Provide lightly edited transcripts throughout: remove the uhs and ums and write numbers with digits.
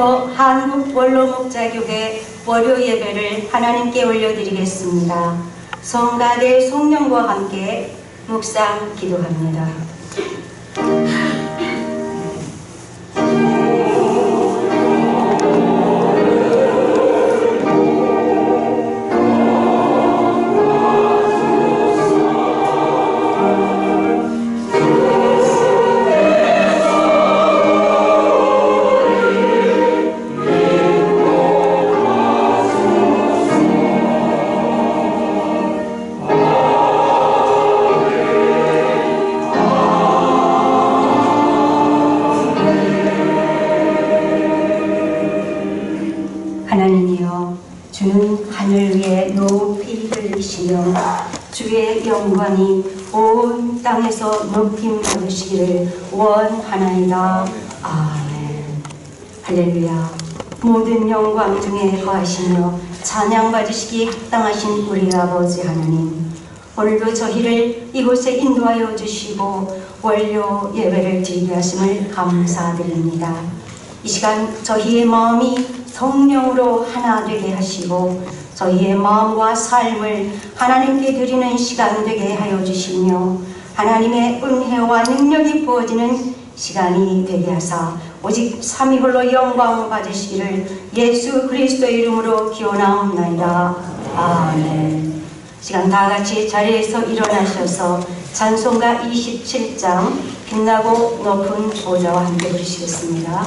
먼저 한국 원로목자교회 월요 예배를 하나님께 올려드리겠습니다. 성가대 성령과 함께 묵상 기도합니다. 하나님이여, 주는 하늘 위에 높이 들리시며 주의 영광이 온 땅에서 높임 받으시기를 원하나이다. 아멘. 할렐루야. 모든 영광 중에 거하시며 찬양 받으시기 합당하신 우리 아버지 하나님, 오늘도 저희를 이곳에 인도하여 주시고 월요 예배를 드리게 하심을 감사드립니다. 이 시간 저희의 마음이 성령으로 하나 되게 하시고 저희의 마음과 삶을 하나님께 드리는 시간 되게 하여 주시며 하나님의 은혜와 능력이 부어지는 시간이 되게 하사 오직 삼위홀로 영광 받으시기를 예수 그리스도의 이름으로 기원하옵나이다. 아멘. 시간 다 같이 자리에서 일어나셔서 찬송가 27장 빛나고 높은 보좌와 함께 부르시겠습니다.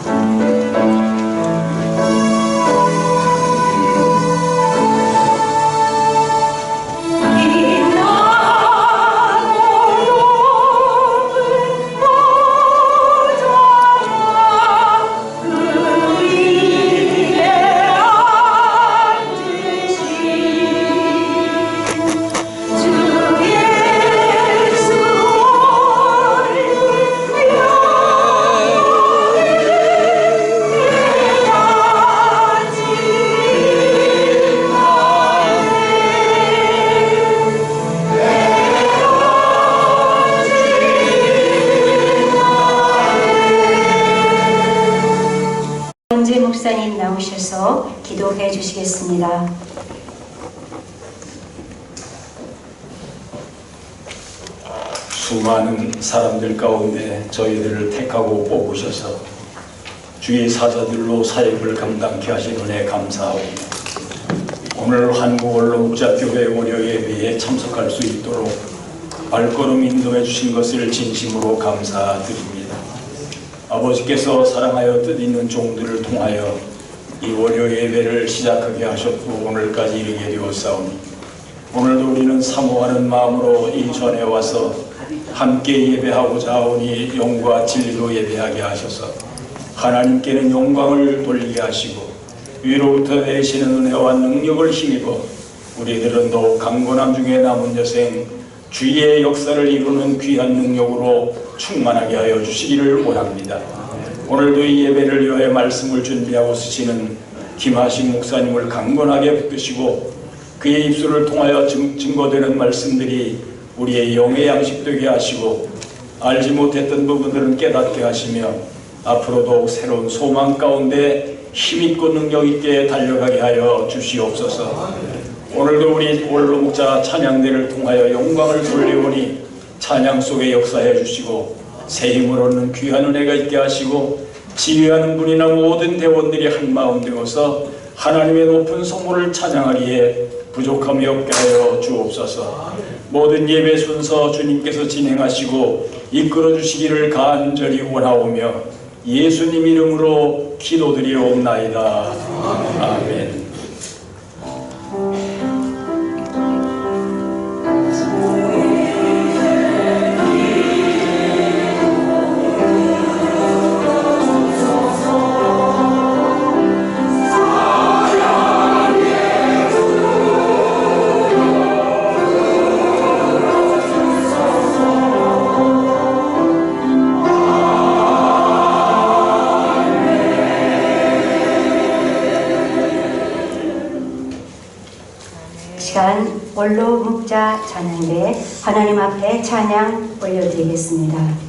목사님 나오셔서 기도해 주시겠습니다. 수많은 사람들 가운데 저희들을 택하고 뽑으셔서 주의 사자들로 사역을 감당케 하신 은혜 감사합니다. 오늘 한국 원로목자교회 월요 예배에 참석할 수 있도록 발걸음 인도해 주신 것을 진심으로 감사드립니다. 아버지께서 사랑하여 뜻있는 종들을 통하여 이 월요 예배를 시작하게 하셨고 오늘까지 이르게 되었사오니 오늘도 우리는 사모하는 마음으로 이 전에 와서 함께 예배하고자 하오니 영과 진리로 예배하게 하셔서 하나님께는 영광을 돌리게 하시고 위로부터 내시는 은혜와 능력을 힘입어 우리들은 더욱 강건함 중에 남은 여생 주의 역사를 이루는 귀한 능력으로 충만하게 하여 주시기를 원합니다. 오늘도 이 예배를 위하여 말씀을 준비하고 쓰시는 김하식 목사님을 강건하게 붙드시고 그의 입술을 통하여 증거되는 말씀들이 우리의 영의 양식 되게 하시고 알지 못했던 부분들은 깨닫게 하시며 앞으로도 새로운 소망 가운데 힘있고 능력있게 달려가게 하여 주시옵소서. 오늘도 우리 원로목자 찬양대를 통하여 영광을 돌리오니 찬양 속에 역사해 주시고 새 힘을 얻는 귀한 은혜가 있게 하시고 지휘하는 분이나 모든 대원들이 한마음 되어서 하나님의 높은 성물을 찬양하기에 부족함이 없게 하여 주옵소서. 모든 예배 순서 주님께서 진행하시고 이끌어 주시기를 간절히 원하오며 예수님 이름으로 기도드리옵나이다. 아멘. 시간 원로 묵자 찬양대 하나님 앞에 찬양 올려드리겠습니다.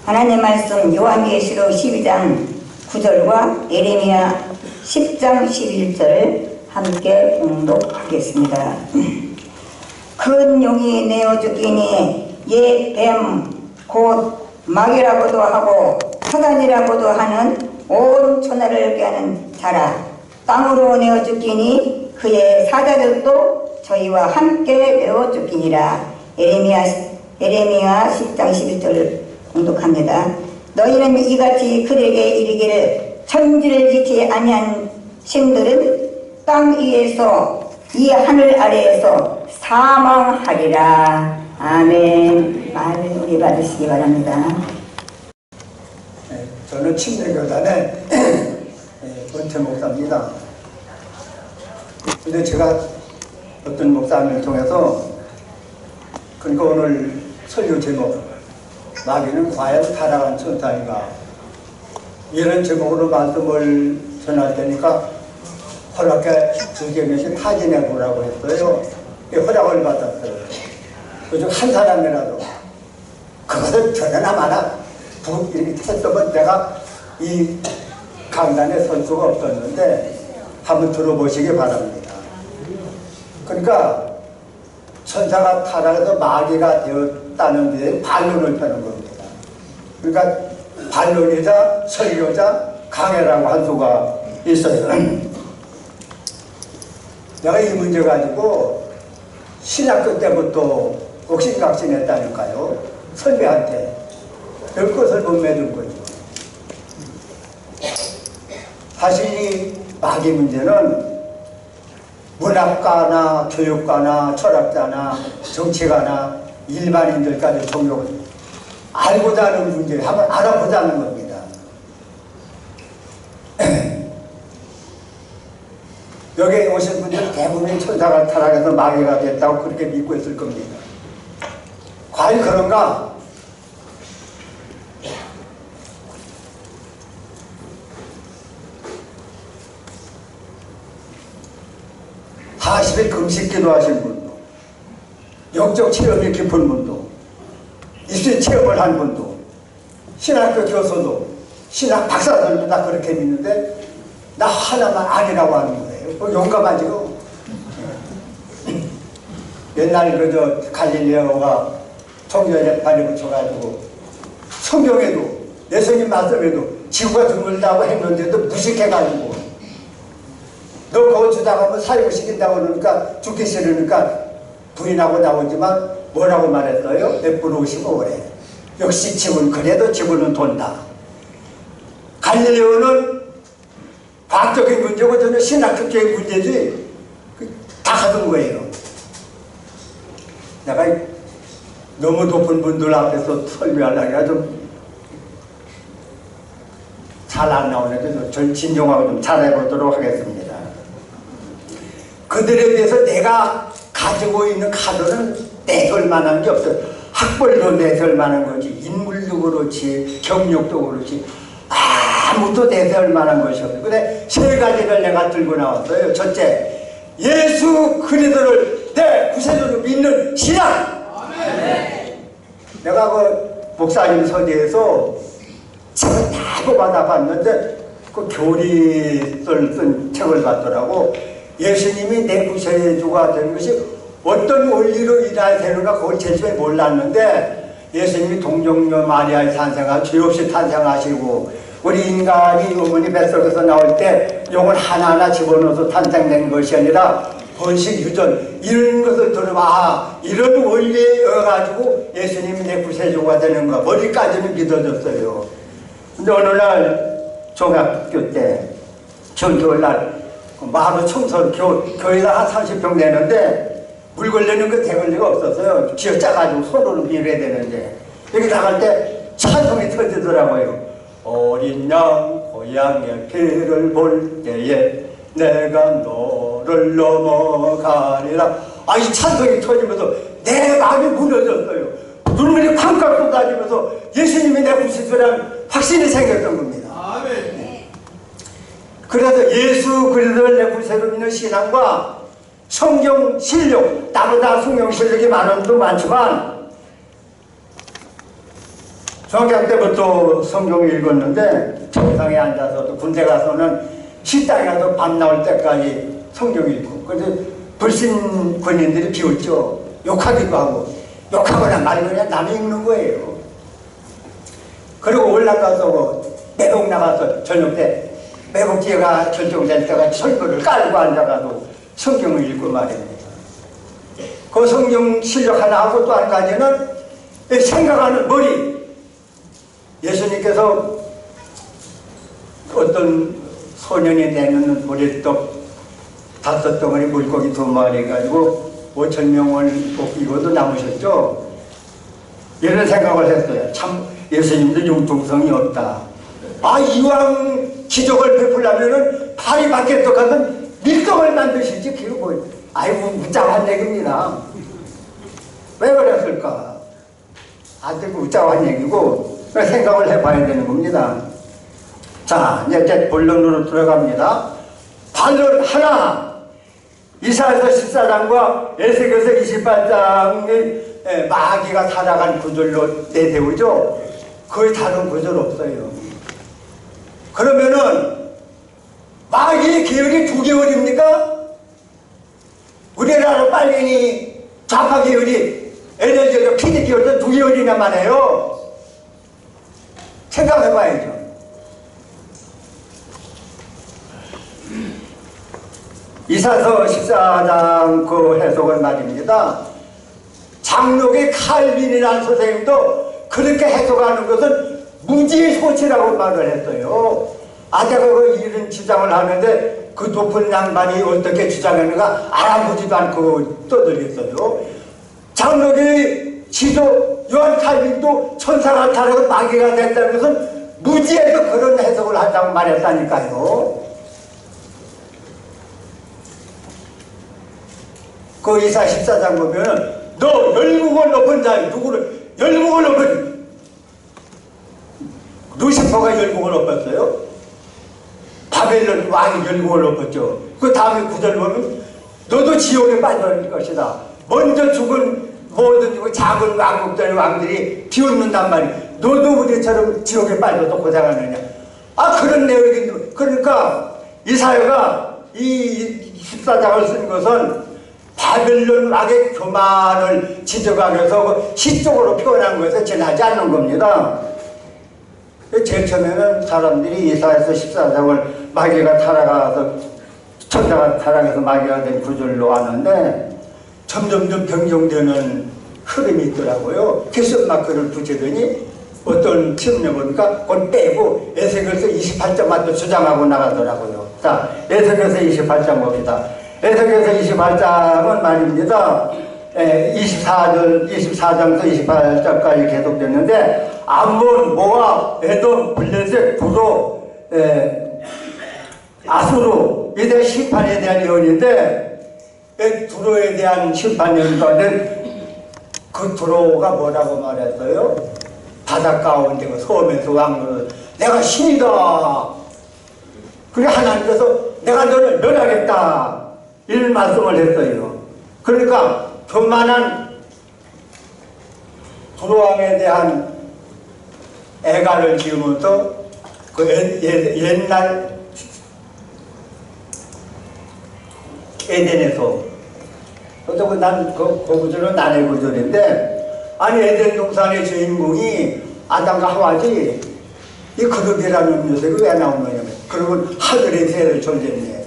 하나님 말씀 요한계시록 12장 9절과 예레미야 10장 11절을 함께 봉독하겠습니다. 큰 용이 내어 죽이니 옛 뱀 곧 마귀라고도 하고 사단이라고도 하는 온 천하를 꾀하는 자라. 땅으로 내어 죽이니 그의 사자들도 저희와 함께 내어 죽이니라. 예레미야 10장 11절을 공독합니다. 너희는 이같이 그에게 이르기를 천지를 지키 아니한 신들은 땅 위에서 이 하늘 아래에서 사망하리라. 아멘. 말을 우리 받으시기 바랍니다. 저는 침례교단의 권태 목사입니다. 근데 제가 어떤 목사님을 통해서 그러니까 오늘 설교 제목 마귀는 과연 타락한 천사인가 이런 제목으로 말씀을 전할 테니까 허락해 주경에서 타진해 보라고 했어요. 허락을 받았어요. 그중 한 사람이라도 그것을 전해나 마나 이렇게 했으면 내가 이 강단에 설 수가 없었는데 한번 들어보시기 바랍니다. 그러니까 천사가 타락해서 마귀가 되었다는 데에 반론을 펴는 겁니다. 그러니까 반론이자 설교자 강해라고 할 수가 있어요. 내가 이 문제 가지고 신학교 때부터 옥신각신했다니까요. 선배한테 별 것을 못 맺은 거죠. 사실 이 마귀 문제는 문학가나 교육가나 철학자나 정치가나 일반인들까지 종용을 알고자 하는 문제, 한번 알아보자는 겁니다. 여기 오신 분들 대부분이 천사가 타락해서 마귀가 됐다고 그렇게 믿고 있을 겁니다. 과연 그런가? 사십일 금식 기도하신 분도, 영적 체험이 깊은 분도, 입술 체험을 한 분도, 신학교 교수도, 신학 박사들도 다 그렇게 믿는데 나 하나만 아니라고 하는 거예요. 용감하죠. 옛날 그저 갈릴레오가 통전재판에 붙여가지고 성경에도 예수님 말씀에도 지구가 둥글다고 했는데도 무식해가지고 너 그거 주다가면 사형시킨다고 그러니까 죽기 싫으니까 부인하고 나오지만 뭐라고 말했어요? 베풀어오시고 오래. 역시 지구는 그래도 지구는 돈다. 갈릴레오는 과학적인 문제고 저는 신학적인 문제지 다 하던 거예요. 내가 너무 높은 분들 앞에서 설교하려니까 좀 잘 안 나오는데 전 진정하고 좀 잘해보도록 하겠습니다. 그들에 비해서 내가 가지고 있는 카드는 내설 만한 게 없어요. 학벌도 내설 만한 거지, 인물도 그렇지, 경력도 그렇지, 아무도 내설 만한 것이 없어요. 근데 세 가지를 내가 들고 나왔어요. 첫째, 예수 그리스도를 내 구세주로 믿는 신앙. 내가 그 목사님 서재에서 책을 다 뽑아다 봤는데 그 교리를 쓴 책을 봤더라고. 예수님이 내 구세주가 되는 것이 어떤 원리로 일해야 되는가 그걸 제일 몰랐는데 예수님이 동정녀 마리아의 탄생하고 죄 없이 탄생하시고 우리 인간이 어머니 뱃속에서 나올 때 영을 하나하나 집어넣어서 탄생된 것이 아니라 번식 유전 이런 것을 들어봐 이런 원리에 여가지고 예수님이 내 구세주가 되는 거 머리까지는 믿어졌어요. 근데 어느 날 중학교 때 전교일날 마루 청소를 교회에다 한 30평 내는데 물 걸리는 그 대걸리가 없었어요. 쥐어짜가지고 손으로 밀어야 되는데 여기 나갈 때 찬송이 터지더라고요. 어린 양 고향의 피를 볼 때에 내가 너를 넘어가리라. 아, 이 찬송이 터지면서 내 마음이 무너졌어요. 눈물이 쾅쾅 쏟아지면서 예수님이 내 구세주라는 확신이 생겼던 겁니다. 아멘. 그래서 예수 그리스도를 내 구세주로 믿는 신앙과 성경 실력, 나보다 성경 실력이 많은 분도 많지만 중학교 때부터 성경을 읽었는데 정상에 앉아서 또 군대 가서는 식당에 가서 밤 나올 때까지 성경 읽고 그래서 불신 군인들이 비웃죠. 욕하기도 하고 욕하거나 말거나 나는 읽는 거예요. 그리고 올라가서 매복 나가서 저녁 때 매복지가 결정될 때가 철거를 깔고 앉아가도 성경을 읽고 말입니다. 그 성경 실력 하나 하고 또 한 가지는 생각하는 머리. 예수님께서 어떤 소년이 내는 머리떡 5덩어리 물고기 2마리 가지고 5,000명을 먹이고도 남으셨죠. 이런 생각을 했어요. 참 예수님도 융통성이 없다. 아, 이왕 기적을 베풀려면은 파리밖에 떡하면 밀떡을 만드시지. 그게 뭐, 아이고, 무자한 얘기입니다. 왜 그랬을까? 아주 무자한 얘기고, 생각을 해봐야 되는 겁니다. 자, 이제 본론으로 들어갑니다. 반론 하나. 이사야서 14장과 에스겔서 28장의 마귀가 살아간 구절로 내세우죠. 거의 다른 구절 없어요. 그러면은 마귀의 계열이 2계열입니까? 우리나라 빨갱이 좌파 계열이 에너지가 PD 계열도 2계열이나 말해요. 생각해봐야죠. 이사서 14장 그 해석은 말입니다. 장로의 칼빈이라는 선생님도 그렇게 해석하는 것은 무지의 소치라고 말을 했어요. 아재가 그 이런 주장을 하는데 그 높은 양반이 어떻게 주장했는가 알아보지도 않고 떠들겠어요. 장로의 지도 요한 칼빈도 천사가 타락은 마귀가 된다는 것은 무지에서 그런 해석을 한다고 말했다니까요. 그 이사 14장 보면은 너 열국을 높은 자 누구를 열국을 높은 루시퍼가 열국을 높였어요. 바벨론 왕이 열국을 높였죠. 그 다음에 구절 보면 너도 지옥에 빠질 것이다. 먼저 죽은 모든 작은 왕국들 왕들이 비웃는단 말이야. 너도 우리처럼 지옥에 빠져서 고생하느냐. 아, 그런 내용이. 그러니까 이사야가 이 14장을 쓴 것은 바벨론 왕의 교만을 지적하면서 시적으로 표현한 것에 지나지 않는 겁니다. 제일 처음에는 사람들이 이사야서 14장을 마귀가 타락해서 천사가 타락해서 마귀가 된 구절로 아는데 점점점 변경되는 흐름이 있더라고요. 퀘스천 마크를 붙이더니 어떤 시험에 보니까 그걸 빼고 에스겔서 28장만 또 주장하고 나가더라고요. 자, 에스겔서 28장 봅니다. 에스겔서 28장은 말입니다. 24장부터 28장까지 계속됐는데 암몬, 모압, 에돔, 블레셋, 구도, 아수르 이들 심판에 대한 예언인데 두로에 대한 심판 예언 가운데 그 두로가 뭐라고 말했어요? 바닷 가운데 그 섬에서 왕으로 내가 신이다. 그게 하나님께서 내가 너를 멸하겠다 이런 말씀을 했어요. 그러니까 교만한 두로왕에 대한 애가를 지으면서 그 옛날 에덴에서 어쩌고 난그 구절은 난의 구절인데 아니 에덴 동산의 주인공이 아담과 하와지 이 그룹이라는 녀석이 왜 나온 거냐면 그리고 하늘의 새를 존재했네.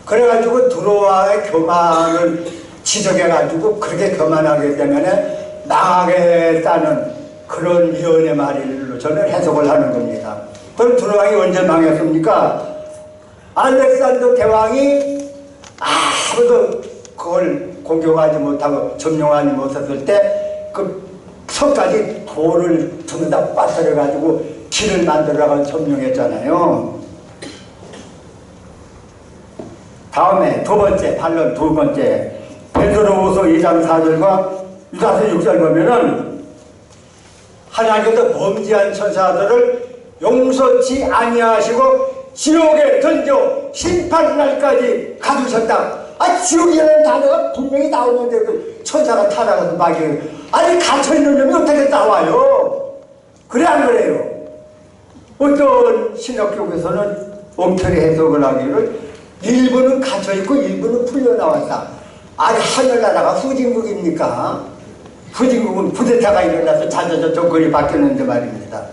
그래가지고 두로와의 교만을 지적해가지고 그렇게 교만하게 되면 망하겠다는 그런 예언의 말로 저는 해석을 하는 겁니다. 그럼 두로왕이 언제 망했습니까? 알렉산더 대왕이 아무도 그걸 공격하지 못하고 점령하지 못했을 때 그 성까지 돌을 전부 다 빠뜨려가지고 길을 만들어가지고 점령했잖아요. 다음에 두 번째, 반론 두 번째 베드로후서 2장 4절과 유다서 6절 보면은 하나님께서 범죄한 천사들을 용서치 아니하시고 지옥에 던져 심판날까지 가두셨다. 아, 지옥이라는 단어가 분명히 나오는데 그 천사가 타락해서 마귀 아니 갇혀있는 놈이 어떻게 나와요? 그래 안 그래요? 어떤 신학교에서는 엉터리 해석을 하기를 일부는 갇혀있고 일부는 풀려나왔다. 아니 하늘나라가 후진국입니까? 후진국은 쿠데타가 일어나서 자자자 정권이 바뀌었는데 말입니다.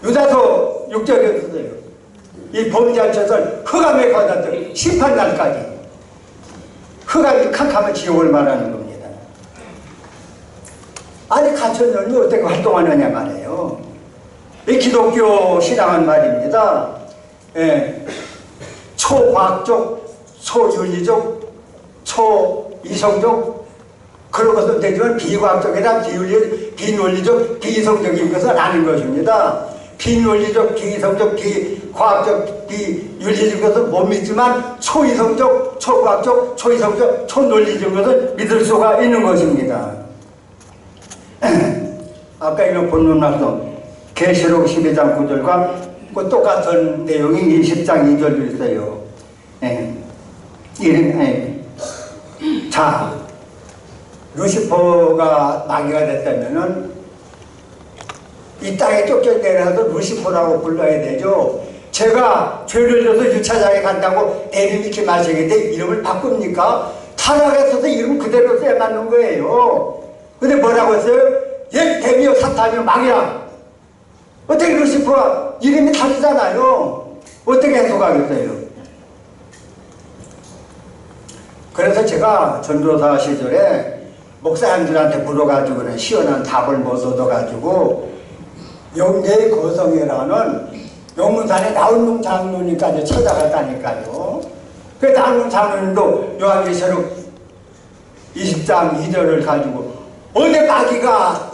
유다서 6절에서도요. 이 범죄한 것을 흑암에 가다들 심판날까지 흑암이 캄캄한 지옥을 말하는 겁니다. 아니 갇혔느니 어떻게 활동하느냐 말이에요. 이 기독교 신앙은 말입니다. 예, 초과학적, 초윤리적, 초이성적 그런 것은 되지만 비과학적이나 비논리적, 비이성적인 것은 아닌 것입니다. 비논리적, 비이성적, 비과학적, 비윤리적 것은 못 믿지만 초이성적, 초과학적, 초이성적, 초논리적 것은 믿을 수가 있는 것입니다. 아까 이런 본문 말씀 계시록 12장 9절과 그 똑같은 내용이 20장 2절도 있어요. 자, 루시퍼가 마귀가 됐다면은 이 땅에 쫓겨내려서 루시퍼라고 불러야 되죠. 제가 죄를 져서 유차장에 간다고 내림 이렇게 마시겠는데 이름을 바꿉니까? 타락했어서 이름 그대로 써야 맞는 거예요. 근데 뭐라고 했어요? 옛 데미오 사탄이요 마귀야. 어떻게 루시퍼와 이름이 다르잖아요. 어떻게 해석하겠어요? 그래서 제가 전도사 시절에 목사님들한테 물어가지고는 시원한 답을 못 얻어가지고 영계의 거성이라는 영문산에 나훈동 장로님까지 찾아갔다니까요. 그 나훈동 장로님도 요한계시록 20장 2절을 가지고 어디 마귀가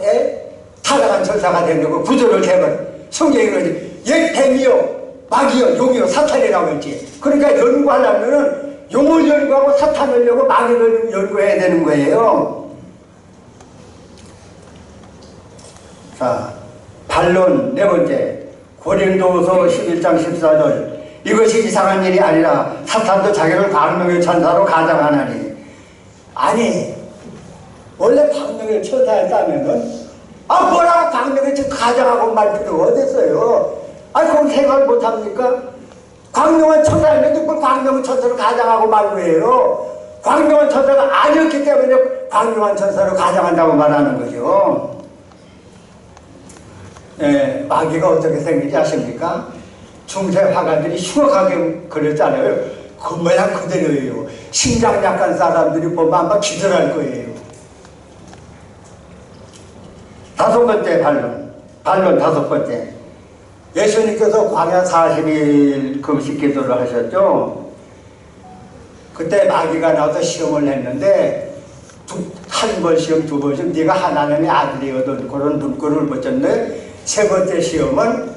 타락한 천사가 되려고 구절을 개발 성경이 그러지 옛 뱀이요 마귀요 용이요 사탄이라고 했지. 그러니까 연구하려면은 용을 연구하고 사탄을 연구하고 마귀를 연구해야 되는 거예요. 자, 반론 네 번째 고린도서 11장 14절 이것이 이상한 일이 아니라 사탄도 자기를 광명의 천사로 가장하나니. 아니 원래 광명의 천사였다면은 뭐라고 광명의 천사 가장하고 말 필요가 어딨어요. 그럼 생각을 못합니까? 광명한 천사였는데 뭘 광명한 천사로 가장하고 말고 해요. 광명한 천사가 아니었기 때문에 광명한 천사로 가장한다고 말하는 거죠. 마귀가 어떻게 생긴지 아십니까? 중세 화가들이 흉악하게 그렸잖아요. 그 모양 그대로예요. 심장 약한 사람들이 보면 아마 기절할 거예요. 다섯 번째 반론 다섯 번째. 예수님께서 광야 40일 금식 기도를 하셨죠. 그때 마귀가 나와서 시험을 했는데 한 번 시험 두 번 시험 네가 하나님의 아들이거든 그런 눈꼴을 붙였는데 세 번째 시험은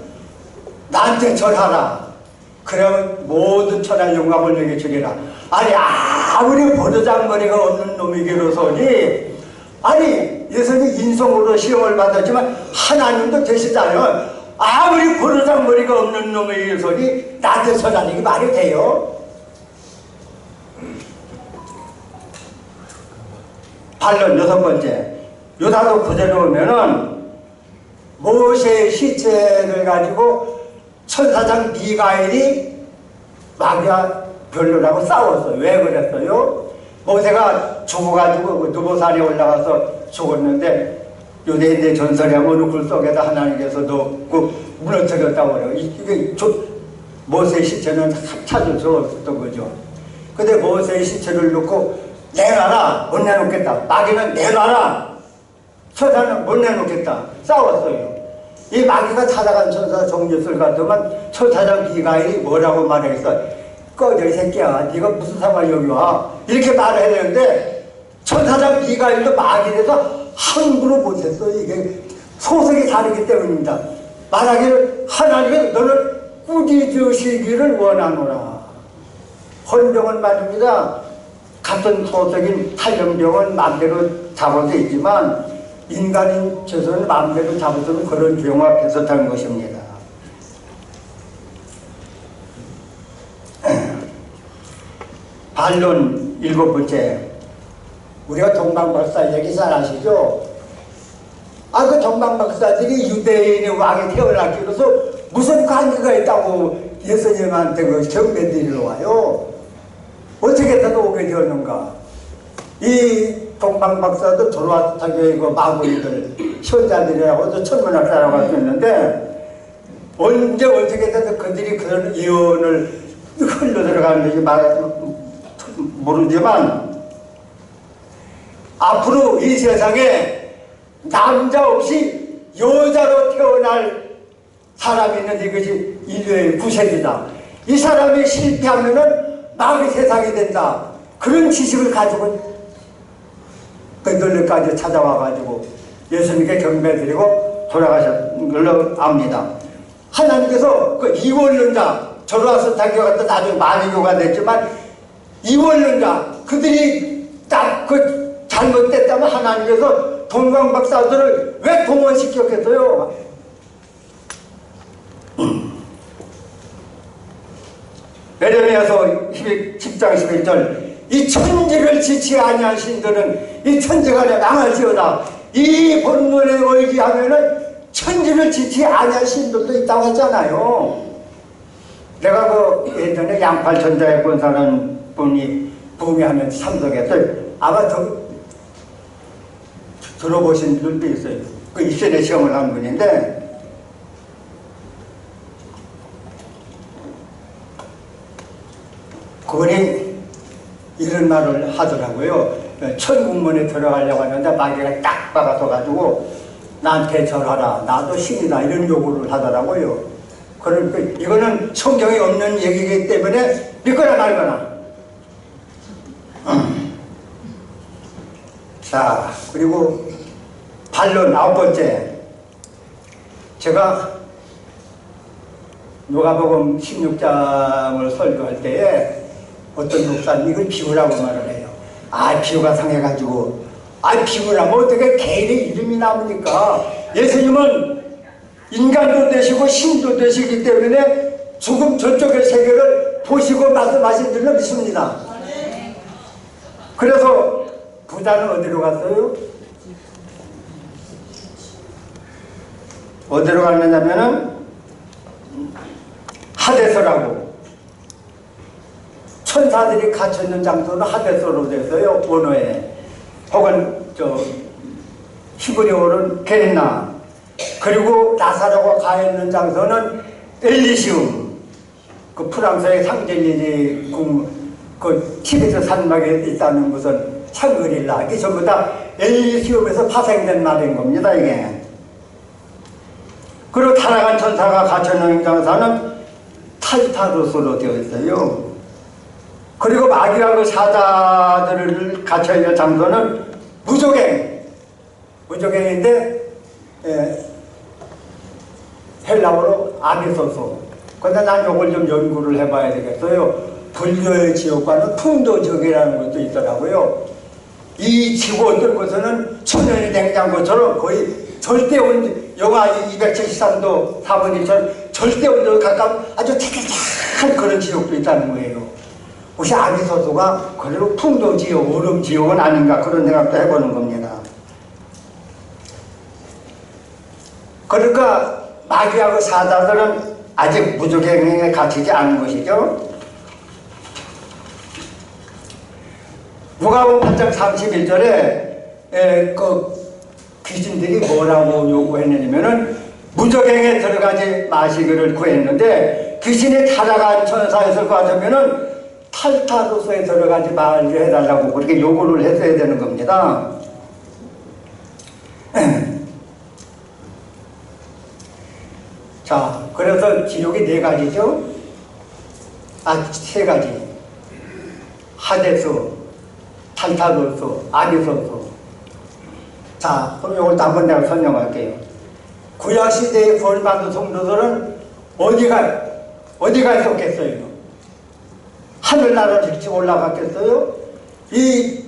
나한테 절하라. 그러면 모든 천하 영광을 내게 주리라. 아니 아무리 버르장머리가 없는 놈이기로서니 아니 예수님 인성으로 시험을 받았지만 하나님도 되시잖아요. 아무리 버르장머리가 없는 놈이기로서니 나한테 절하는 게 말이 돼요? 반론 여섯 번째 요다도 구절에 오면은 모세의 시체를 가지고 천사장 미가엘이 마귀와 별로라고 싸웠어요. 왜 그랬어요? 모세가 죽어가지고 누보산에 올라가서 죽었는데 유대인의 전설에 어느 굴 속에다 하나님께서 넣고 무너뜨렸다고 그래요. 이게 모세의 시체는 찾을 수 없었던 거죠. 근데 모세의 시체를 놓고 내놔라 못 내놓겠다. 마귀는 내놔라 천사는 못 내놓겠다. 싸웠어요. 이 마귀가 찾아간 천사 정짓을 같으면 천사장 미가엘이 뭐라고 말했어? 꺼져 이 새끼야 네가 무슨 상관이 여기 와 이렇게 말을 해야 되는데 천사장 미가엘도 마귀에서 함부로 못했어. 이게 소속이 다르기 때문입니다. 말하기를 하나님은 너를 꾸짖으시기를 원하노라. 헌병은 말입니다. 같은 소속인 탈영병은 마음대로 잡아도 있지만 인간인 죄수는 마음대로 잡아서는 그런 죄와 비슷한 것입니다. 반론 일곱 번째 우리가 동방박사 얘기 잘 아시죠? 그 정방 박사들이 유대인의 왕이 태어나기로서 무슨 관계가 있다고 예수님한테 그 경배드리러 와요? 어떻게 해서 오게 되었는가? 이 동방 박사도 조로아스타교의 그 마구이들, 현자들이라고 천문학자라고 할 수 있는데, 언제 어떻게 해서 그들이 그런 예언을 흘러 들어가는지 모르지만, 앞으로 이 세상에 남자 없이 여자로 태어날 사람이 있는데 이것이 인류의 구세주다. 이 사람이 실패하면은 마귀 세상이 된다. 그런 지식을 가지고 그들까지 찾아와가지고 예수님께 경배드리고 돌아가신 걸로 압니다. 하나님께서 그 이원론자, 조로아스타교 같은 나중에 마리교가 됐지만 이원론자 그들이 딱 그 잘못됐다면 하나님께서 동방 박사들을 왜 동원시켰겠어요? 에레미야서 10장 11절 이 천지를 지치 아니한 신들은 이 천지간에 망할지어다. 이 본문에 의지하면은 천지를 지치 아니한 신들도 있다고 했잖아요. 내가 그 예전에 양팔천자에 본사는 분이 부흥하면 참석했어요. 아마 들어보신 분들도 있어요. 그 이세대 시험을 한 분인데, 그분이 이런 말을 하더라고요. 천국문에 들어가려고 하는데 마귀가 딱 박아서가지고 나한테 절하라, 나도 신이다, 이런 요구를 하더라고요. 그러니까 이거는 성경에 없는 얘기이기 때문에 믿거나 말거나. 자, 그리고 반론 9번째. 제가 누가복음 16장을 설교할 때에 어떤 목사님이 이걸 비유라고 말을 해요. 비유가 상해가지고. 비유라면 어떻게 개인의 이름이 나옵니까? 예수님은 인간도 되시고 신도 되시기 때문에 죽음 저쪽의 세계를 보시고 말씀하신 줄로 믿습니다. 그래서 부자는 어디로 갔어요? 어디로 갔느냐면은 하데스라고, 천사들이 갇혀있는 장소는 하데스로 됐어요. 원어에. 혹은 히브리어로는 게린나. 그리고 나사로가 가 있는 장소는 엘리시움. 그 프랑스의 상징이지, 그 티베트 산막에 있다는 무슨 샹그릴라. 이게 전부 다 엘리시움에서 파생된 말인 겁니다, 이게. 그리고 타락한 천사가 갇혀있는 장소는 탈타루스로 되어 있어요. 그리고 마귀와 그 사자들을 갇혀있는 장소는 무조갱인데 헬라어로 아비소소. 근데 난 이걸 좀 연구를 해봐야 되겠어요. 불교의 지옥과는 풍도지옥이라는 것도 있더라고요. 이 지구 어떤 곳에는 천연의 냉장고처럼 거의 절대 온도, 영하 273도 4분 1천 절대 온도에 가까운 아주 태클한 그런 지옥도 있다는 거예요. 혹시 아비소소가 그대로 풍도지옥, 얼음지옥은 아닌가 그런 생각도 해보는 겁니다. 그러니까 마귀하고 사자들은 아직 무조갱에 갇히지 않은 것이죠. 누가복음 8장 31절에 그 귀신들이 뭐라고 요구했느냐면은 무저갱에 들어가지 마시기를 구했는데, 귀신이 타락한 천사였을 것 같으면은 탈타루스에 들어가지 말게 해달라고 그렇게 요구를 했어야 되는 겁니다. 자, 그래서 지옥이 4가지죠? 3가지. 하데스, 탈타루스, 아비소스. 자, 그럼 이걸 한번 내가 설명할게요. 구약시대의 구원받은 성도들은 어디가 있었겠어요? 하늘나라를 일찍 올라갔겠어요? 이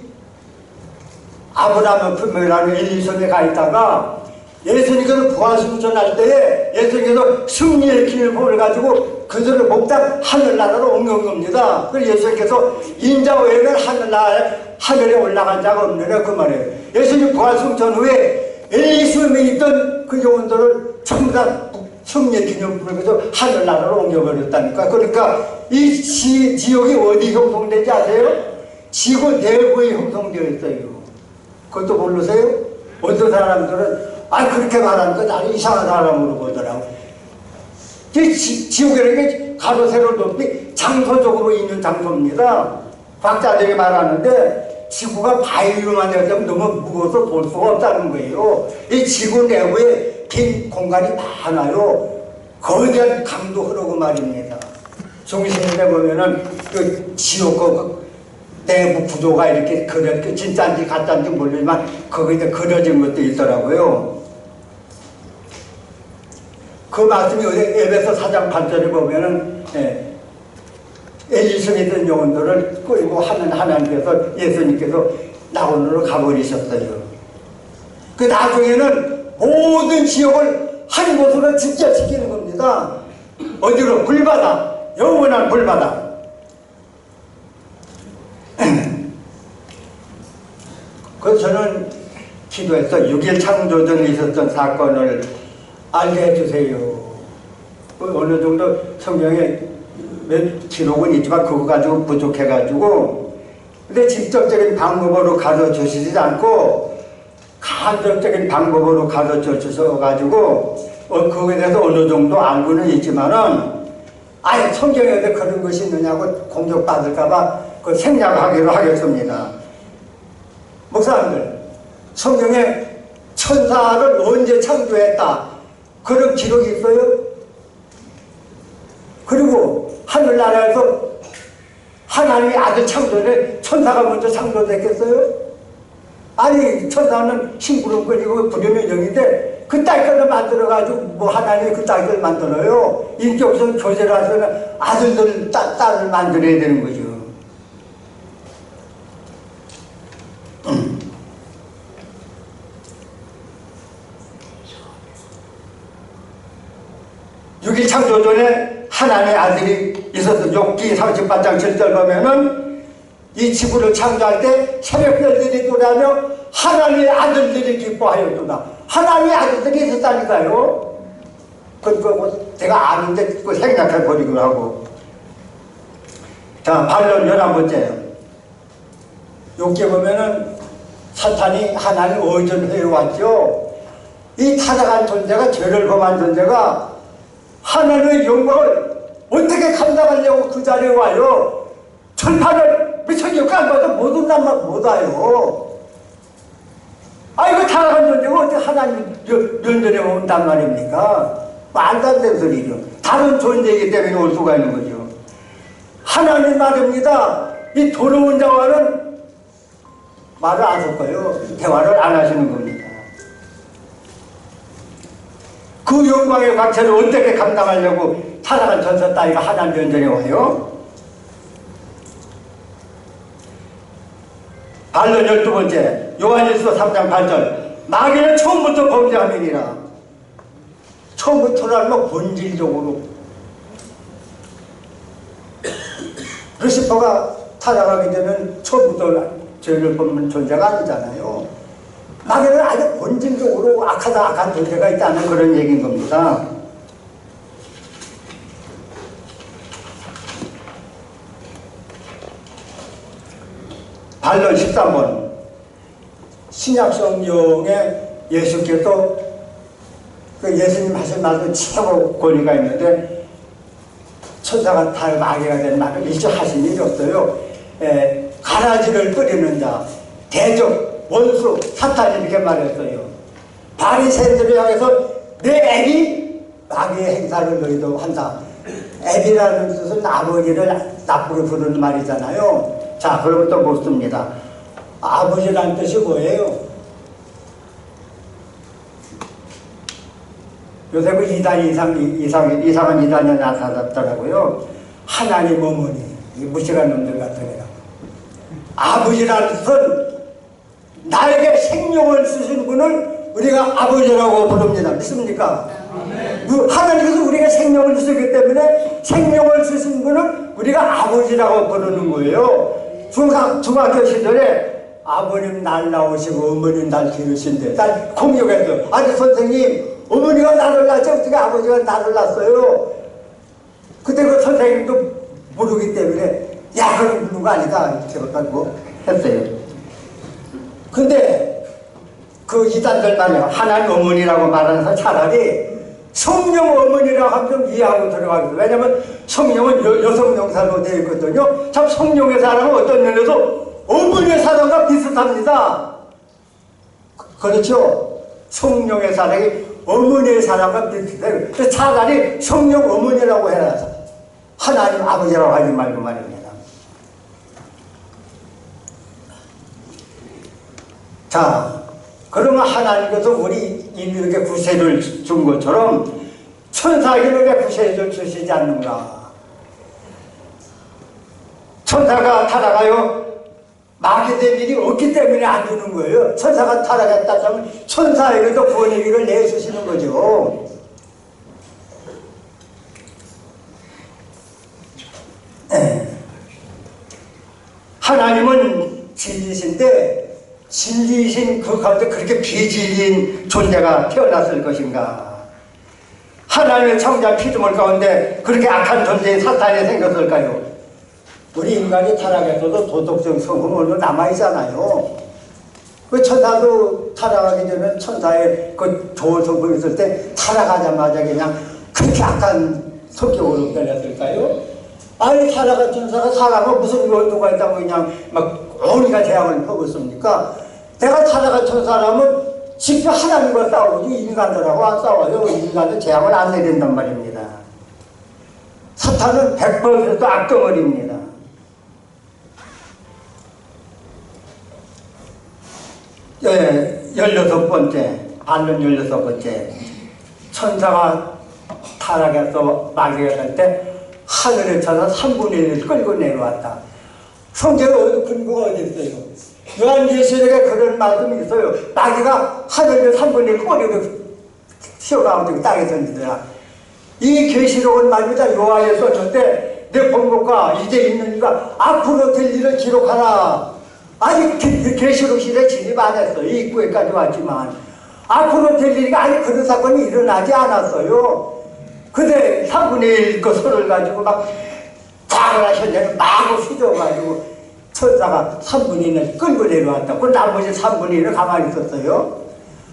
아브라함의 품이라는 엘리섬에 가 있다가 예수님께서 부활승천할 때에 예수님께서 승리의 길을 보여가지고 그들을 목당 하늘나라로 옮긴 겁니다. 그래서 예수님께서 인자 외에는 하늘에 올라간 자가 없느냐 그 말이에요. 예수님 부활승천 후에 엘리스에 있던 그 영혼들을 청산 승리 기념품에서 하늘나라로 옮겨버렸다니까. 그러니까 이 지역이 어디 형성되지 아세요? 지구 내부에 형성되어 있어요. 그것도 모르세요? 어떤 사람들은 그렇게 말하니까 나는 이상한 사람으로 보더라고. 지옥이라는 게 가로 세로 높이 장소적으로 있는 장소입니다. 과학자들이 말하는데 지구가 바위로만 되기 때문에 너무 무거워서 볼 수가 없다는 거예요. 이 지구 내부에 빈 공간이 많아요. 거대한 강도 흐르고 말입니다. 중심에 보면은 그 지옥 그 내부 구조가 이렇게 진짜인지 가짜인지 모르지만 거기에 그려진 것도 있더라고요. 그 말씀이 에베소 4장 8절에 보면은 엘리성에 있던 영혼들을 끌고 하는 하나님께서 예수님께서 낙원으로 가버리셨어요. 그 나중에는 모든 지옥을 한 곳으로 집결시키는 겁니다. 어디로? 불바다, 영원한 불바다. 그래서 저는 기도해서 6일 창조전에 있었던 사건을 알게 해주세요. 어느 정도 성경에 몇 기록은 있지만 그거 가지고 부족해가지고, 근데 직접적인 방법으로 가르쳐 주시지 않고 간접적인 방법으로 가르쳐 주셔가지고 그거에 대해서 어느 정도 알고는 있지만은 성경에 그런 것이 있느냐고 공격받을까봐 그 생략하기로 하겠습니다. 목사님들, 성경에 천사를 언제 창조했다 그런 기록이 있어요? 그리고 하늘나라에서 하나님의 아들 창조에 천사가 먼저 창조됐겠어요? 천사는 싱그렁거리고 부르는 영인데 그 딸들을 만들어가지고 하나님이 그 딸들을 만들어요. 인격성 교제를 하시면 아들들, 딸을 만들어야 되는 거죠. 육일 창조전에 하나님의 아들이 있어서 욥기 38장 7절 보면은 이 지구를 창조할 때 새벽별들이 노래하며 하나님의 아들들이 기뻐하였구나. 하나님의 아들들이 있었다니까요. 그거 제가 아는데 그거 생각해버리고 하고. 자, 반론 11번째요. 욥기 보면은 사탄이 하나님 의존해 왔죠. 이 타락한 존재가, 죄를 범한 존재가 하나님의 영광을 어떻게 감당하려고 그 자리에 와요. 철판을 미쳐지고 안 봐도 못 온단 말 못 와요. 이거 타락한 존재가 어떻게 하나님 면전에 온단 말입니까? 말도 안 되는 소리죠. 다른 존재이기 때문에 올 수가 있는 거죠. 하나님 말입니다. 이 더러운 자와는 말을 안 섞어요. 대화를 안 하시는 겁니다. 그 영광의 광채를 어떻게 감당하려고 타락한 전사 따위가 하나님 면전에 와요? 반론 12번째, 요한일서 3장 8절. 마귀는 처음부터 범죄함이니라. 처음부터라면 본질적으로. 루시퍼가 타락하게 되면 처음부터 죄를 범는 존재가 아니잖아요. 마귀는 아주 본질적으로 악한 존재가 있다는 그런 얘기인 겁니다. 반론 13번. 신약 성경에 예수께서 그 예수님 하신 말도 최고 권위가 있는데 천사가 다 마귀가 된 말을 일체 하신 일이 없어요. 가라지를 끓이는 자, 대적, 원수, 사탄이 이렇게 말했어요. 바리새인들을 향해서 내 애비 마귀의 행사를 너희도 한다. 애비라는 뜻은 아버지를 나쁘게 부르는 말이잖아요. 자, 그럼 또 묻습니다. 아버지라는 뜻이 뭐예요? 요새 그 이상한 이단이 나타났더라고요. 하나님 어머니, 무식한 놈들 같은 애라. 아버지라는 뜻은 나에게 생명을 주신 분을 우리가 아버지라고 부릅니다. 믿습니까? 하나님께서 우리가 생명을 주셨기 때문에 생명을 주신 분을 우리가 아버지라고 부르는 거예요. 중학교 시절에 아버님 날 낳으시고 어머님 날 기르신데 난 공격했어요. 아니 선생님, 어머니가 나를 낳지 어떻게 아버지가 나를 낳았어요? 그때 그 선생님도 모르기 때문에 야 그럼 그런 거 아니다 제가지고 했어요. 근데 그 이단들 말이야, 하나님 어머니라고 말하면서 차라리 성령 어머니라고 하면 좀 이해하고 들어가겠어요. 왜냐면 성령은 여성 명사로 되어 있거든요. 참 성령의 사랑은 어떤 면에서 어머니의 사랑과 비슷합니다. 그렇죠? 성령의 사랑이 어머니의 사랑과 비슷해요. 그래서 차라리 성령 어머니라고 해라. 하나님 아버지라고 하지 말고 말입니다. 자, 그러면 하나님께서 우리 인류에게 구세를 준 것처럼 천사에게는 왜 구세를 주시지 않는가? 천사가 타락하여 마귀 될 일이 없기 때문에 안 주는 거예요. 천사가 타락했다면 천사에게도 구원의 길을 내주시는 거죠. 네. 하나님은 진리신데 진리이신 그 가운데 그렇게 비진리인 존재가 태어났을 것인가? 하나님의 창자 피조물 가운데 그렇게 악한 존재의 사탄이 생겼을까요? 우리 인간이 타락해서도 도덕적 성품으로 남아있잖아요. 그 천사도 타락하기 전에 천사의 그 좋은 성품이 있을 때 타락하자마자 그냥 그렇게 악한 성격으로 변했을까요? 아니 타락한 천사가 사람은 무슨 원도가 있다고 그냥 막 어리가 재앙을 퍼붓습니까? 내가 타락한 천사라면 직접 하나님과 싸우지 인간들하고 안 싸워요. 인간은 재앙을 안 내린단 말입니다. 사탄은 100% 악덩어리입니다. 예, 16번째, 반론 16번째. 천사가 타락해서 마귀가 될 때 하늘에 쳐서 3분의 1을 끌고 내려왔다. 성경에 어디 근거가 어디 있어요? 요한계시록에 그런 말씀이 있어요. 마귀가 하늘에 3분의 1 꼬리로 튀어나오고 땅에 던지더라. 이 계시록은 말입니다. 요한에 썼는데 내 본국과 이제 있는 이가 앞으로 될 일을 기록하라. 아니 계시록 시대에 진입 안 했어요. 입구에까지 왔지만 앞으로 될 일이 아니 그런 사건이 일어나지 않았어요. 근데 3분의 1 그 손을 가지고 막 다그라 현장에 마구 휘저어가지고 천사가 3분의 1을 끌고 내려왔다. 그 나머지 3분의 1을 가만히 있었어요.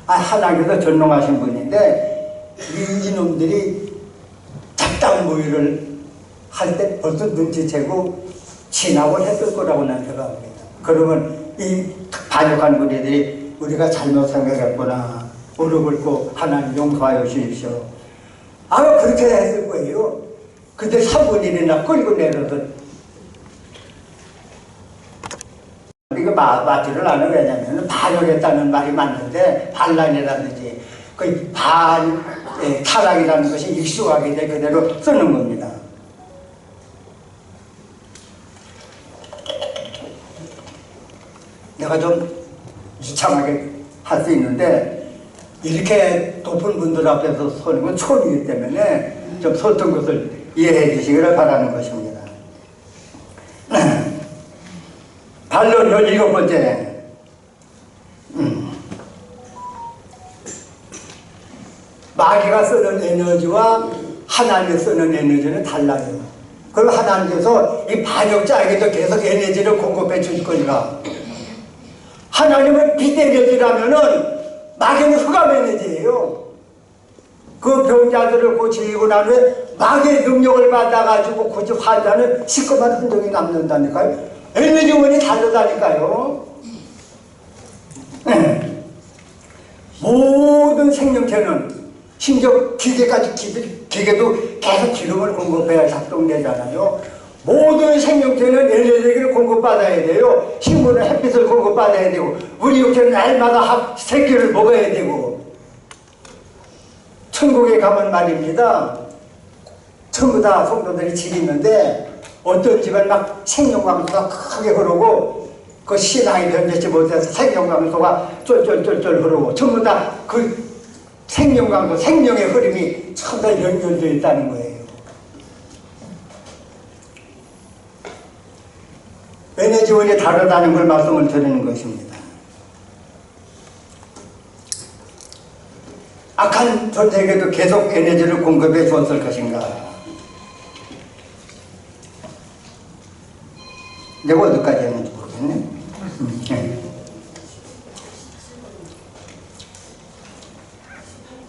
아, 하나님께서 전능하신 분인데 이놈들이 작당 모의를 할 때 벌써 눈치채고 진압을 했을 거라고 난 생각합니다. 그러면 이 반역한 우리들이 우리가 잘못 생각했구나. 무릎 꿇고 하나님 용서하여 주십시오. 아마 그렇게 했을 거예요. 근데 3분의 1이나 끌고 내려서 이거 맞지를 않아요. 왜냐면 반역했다는 말이 맞는데 반란이라든지 그 타락이라는 것이 익숙하게 돼 그대로 쓰는 겁니다. 내가 좀 유창하게 할 수 있는데 이렇게 높은 분들 앞에서 서는 건 처음이기 때문에 좀 서툰 것을 이해해 주시기를 바라는 것입니다. 반론 17번째. 마귀가 쓰는 에너지와 하나님이 쓰는 에너지는 달라요. 그럼 하나님께서 이 반역자에게도 계속 에너지를 공급해 주실 거니까. 하나님은 빛 에너지라면은 마귀는 흑암 에너지예요. 그 병자들을 고치고 난 후에 마귀의 능력을 받아가지고 고치 환자는 시커먼 흔적이 남는다니까요. 에너지원이 다르다니까요. 네. 모든 생명체는 심지어 기계도 계속 기름을 공급해야 작동되잖아요. 모든 생명체는 에너지를 공급받아야 돼요. 식물은 햇빛을 공급받아야 되고 우리 육체는 날마다 새끼를 먹어야 되고 천국에 가면 말입니다. 전부 다 성도들이 집이 있는데 어떤 집은 막 생명광소가 크게 흐르고 그 신앙이 견디지 못해서 생명광소가 쫄쫄쫄쫄 흐르고 전부 다 그 생명광소, 생명의 흐름이 전부 다 연결되어 있다는 거예요. 에너지원이 다르다는 걸 말씀을 드리는 것입니다. 악한 존재에게도 계속 에너지를 공급해 주었을 것인가? 내가 어디까지 했는지 모르겠네.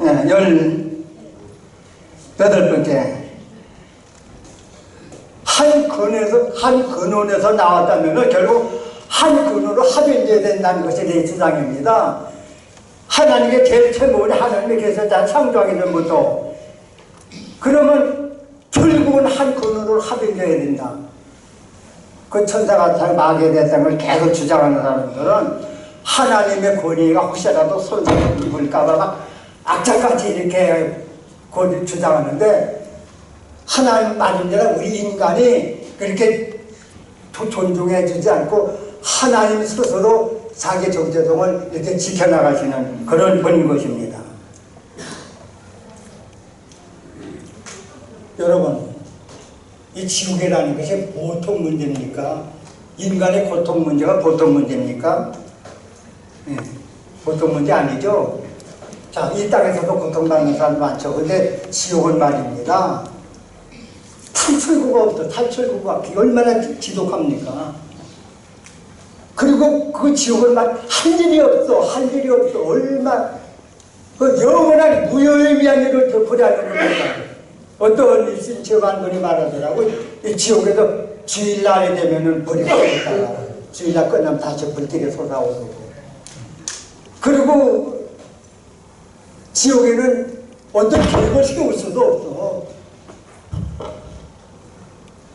네, 18번째. 한 근원에서 나왔다면 결국 한 근원으로 합일돼야 된다는 것이 내 주장입니다. 하나님의 제일 최고는 하나님의 계셨다 창조하기 전부터. 그러면 결국은 한 근원으로 합일돼야 된다. 그 천사가 마귀에 대한 걸 계속 주장하는 사람들은 하나님의 권위가 혹시라도 손상을 입을까봐 막 악착같이 이렇게 주장하는데, 하나님 말인대로 우리 인간이 그렇게 존중해 주지 않고 하나님 스스로 자기 정체성을 이렇게 지켜나가시는 그런 분인 것입니다. 여러분, 이 지옥이라는 것이 보통 문제입니까? 인간의 고통 문제가 보통 문제입니까? 네, 보통 문제 아니죠? 자, 이 땅에서도 고통받는 사람 많죠. 근데 지옥은 말입니다. 탈출구가 없어. 탈출구가 얼마나 지독합니까? 그리고 그 지옥은 말 할 일이 없어. 할 일이 없어. 그 영원한 무의미한 일을 되풀이하는 겁니다. 어떤 일신체관 분이 말하더라고. 이 지옥에서 주일날이 되면은 불이 꺼졌다. 주일날 끝나면 다시 불길이 솟아오르고. 그리고 지옥에는 어떤 계획을 세울 수도 없어.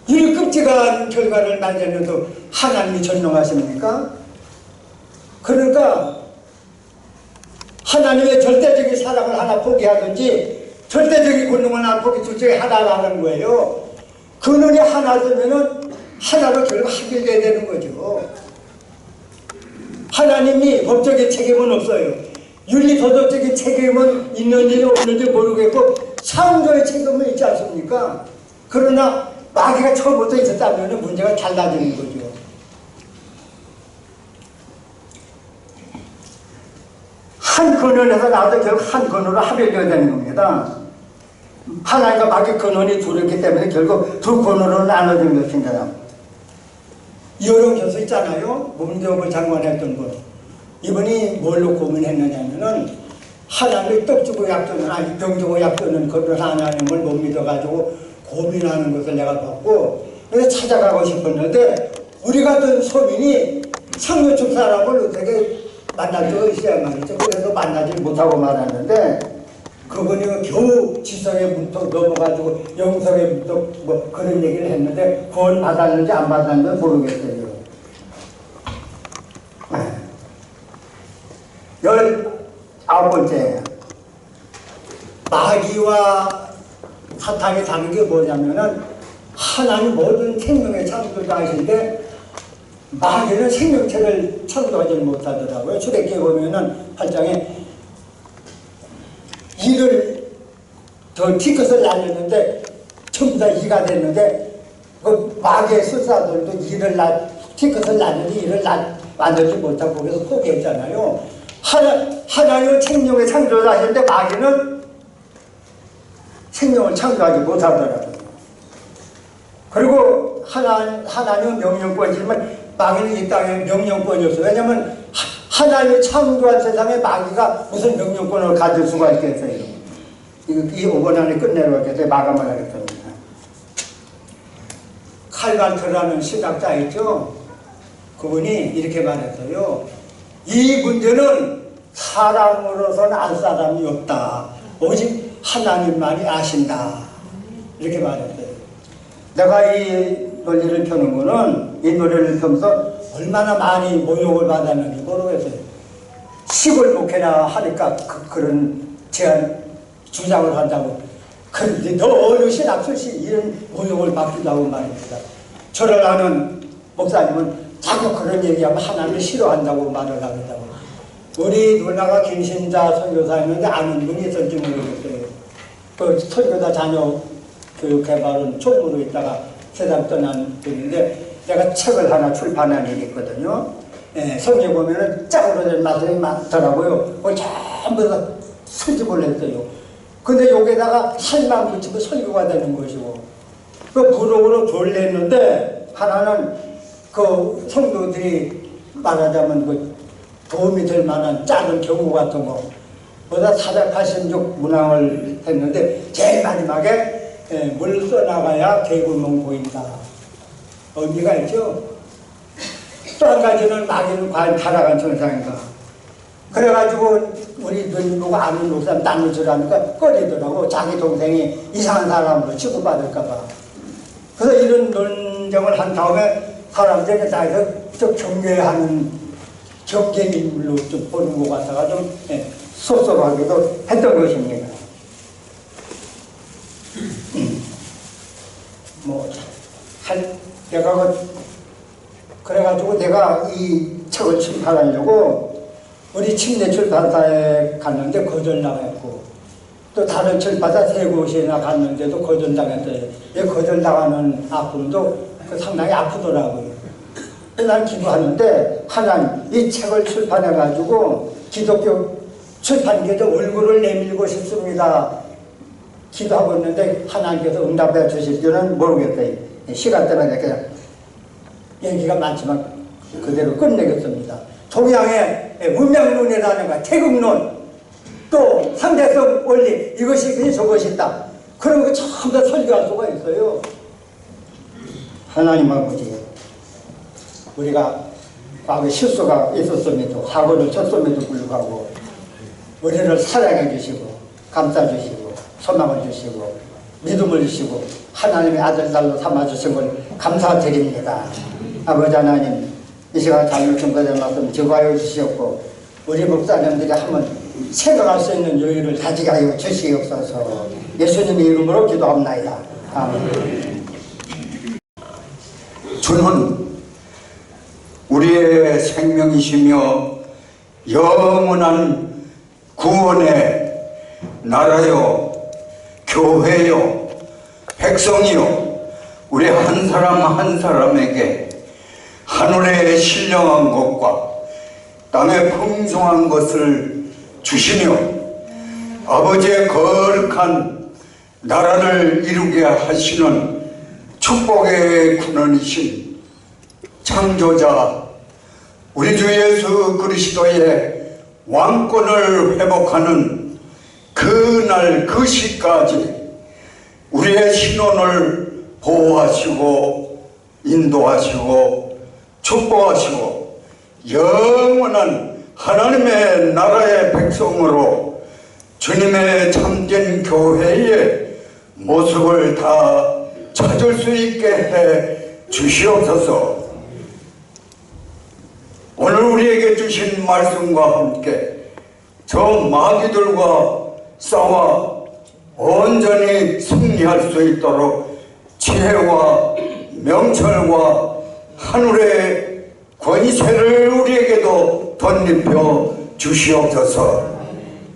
이 끔찍한 결과를 만들어도 하나님이 전능하십니까? 그러니까 하나님의 절대적인 사랑을 하나 포기하든지 절대적인 권능을 하나 포기 둘 중에 하나라는 거예요. 근원이 하나 되면은 하나로 결국 합일돼야 되는 거죠. 하나님이 법적인 책임은 없어요. 윤리 도덕적인 책임은 있는지 없는지 모르겠고 창조의 책임은 있지 않습니까? 그러나 마귀가 처음부터 있었다면 문제가 달라지는 거죠. 한 근원에서 나와서 결국 한 근원으로 합일되어야 되는 겁니다. 하나님과 마귀 근원이 둘이기 때문에 결국 두 근원으로 나눠진 것입니다. 이호령 교수 있잖아요. 문교업을 장관했던 분. 이분이 뭘로 고민했느냐면은 하나님이 떡 주고 약 주는, 아니 병 주고 약 주는 그런 하나님을 못 믿어가지고 고민하는 것을 내가 봤고, 그래서 찾아가고 싶었는데 우리 같은 소민이 상류층 사람을 어떻게 만날 수가 있어야 말이죠. 그래서 만나지 못하고 말았는데 그분이 겨우 지성에 문턱 넘어가지고 영성에 문턱 뭐 그런 얘기를 했는데 구원 받았는지 안 받았는지 모르겠어요. 19번째, 마귀와 사탄이 다른 게 뭐냐면은 하나님 모든 생명의 창조자이신데 마귀는 생명체를 창조하지 못하더라고요. 출애굽기에 보면은 8장에 이를 티끝을 날렸는데 전부 다 이가 됐는데 그 마귀의 술사들도 티끝을 날렸는데 이를 만들지 못하고 거기서 포기했잖아요. 하나님은 생명의 창조자이신데 마귀는 생명을 창조하지 못하더라고요. 그리고 하나님은 명령권이지만 마귀는 이 땅에 명령권이 없어요. 왜냐하면 하나님이 창조한 세상에 마귀가 무슨 명령권을 가질 수가 있겠어요. 이 5번 안에 끝내려고 해서 마감을 하겠습니다. 칼발트라는 신학자 있죠? 그분이 이렇게 말했어요. 이 문제는 사람으로서는 알 사람이 없다. 오직 하나님만이 아신다. 이렇게 말했어요. 내가 이 논리를 펴는 거는 이 노래를 펴면서 얼마나 많이 모욕을 받았는지 모르겠어요. 시골 목회나 하니까 그런 제안 주장을 한다고. 그런데 너 어느 신학 출신 이런 모욕을 받기도 하고 말입니다. 저를 아는 목사님은 자꾸 그런 얘기하면 하나님을 싫어한다고 말을 하겠다고. 우리 누나가 김신자 선교사였는데 아는 분이 있었는지 모르겠어요. 그 선교사 자녀 교육 개발은 총무로 있다가 세상 떠난 분인데 내가 책을 하나 출판한 일이 있거든요. 예, 성경 보면은 짝으로 된 말씀이 많더라고요. 그걸 전부 다 수집을 했어요. 근데 여기다가 살만 붙이면 설교가 되는 것이고, 그 부록으로 둘 냈는데, 하나는 그 성도들이 말하자면 그 도움이 될 만한 작은 경우 같은 거, 보다 486 문항을 했는데, 제일 마지막에 물 써나가야 개구멍 보인다. 의미가 있죠? 또 한 가지는 마귀는 과연 타락한 천상인가. 그래가지고 우리 누구 아는 목사님 딴 짓을 하니까 꺼리더라고. 자기 동생이 이상한 사람으로 취급받을까봐. 그래서 이런 논쟁을 한 다음에 사람들이 나에서 좀 경계하는 경계인물로 좀 보는 것 같아가 좀 섭섭하기도 했던 것입니다. 그래가지고 내가 이 책을 출판하려고 우리 침례 출판사에 갔는데 거절당했고, 또 다른 출판사 세 곳이나 갔는데도 거절당했어요. 이 거절당하는 아픔도 상당히 아프더라고요. 난 기도하는데 하나님 이 책을 출판해가지고 기독교 출판계에서 얼굴을 내밀고 싶습니다. 기도하고 있는데 하나님께서 응답해 주실 줄은 모르겠어요. 시간 때문에 그냥 얘기가 많지만 그대로 끝내겠습니다. 동양의 문명론이라는 거, 태극론, 또 상대성 원리, 이것이 저것이 있다. 그런 거 전부 다 설교할 수가 있어요. 하나님 아버지, 우리가 과거에 실수가 있었음에도, 사고를 쳤음에도 불구하고 우리를 사랑해 주시고 감싸 주시고 소망을 주시고 믿음을 주시고 하나님의 아들 딸로 삼아 주신 걸 감사드립니다. 아버지 하나님, 이 시간 잘못 증거된 말씀 증거하여 주시옵고 우리 목사님들이 한번 생각할 수 있는 여유를 가지게 하여 주시옵소서. 예수님의 이름으로 기도합나이다. 아멘. 주는 우리의 생명이시며 영원한 구원의 나라요, 교회요, 백성이요, 우리 한 사람 한 사람에게 하늘의 신령한 것과 땅의 풍성한 것을 주시며 아버지의 거룩한 나라를 이루게 하시는 축복의 근원이신 창조자 우리 주 예수 그리스도의 왕권을 회복하는 그날 그 시까지 우리의 신원을 보호하시고 인도하시고 축복하시고 영원한 하나님의 나라의 백성으로 주님의 참된 교회의 모습을 다 찾을 수 있게 해 주시옵소서. 오늘 우리에게 주신 말씀과 함께 저 마귀들과 싸워 온전히 승리할 수 있도록 지혜와 명철과 하늘의 권세를 우리에게도 덧입혀 주시옵소서.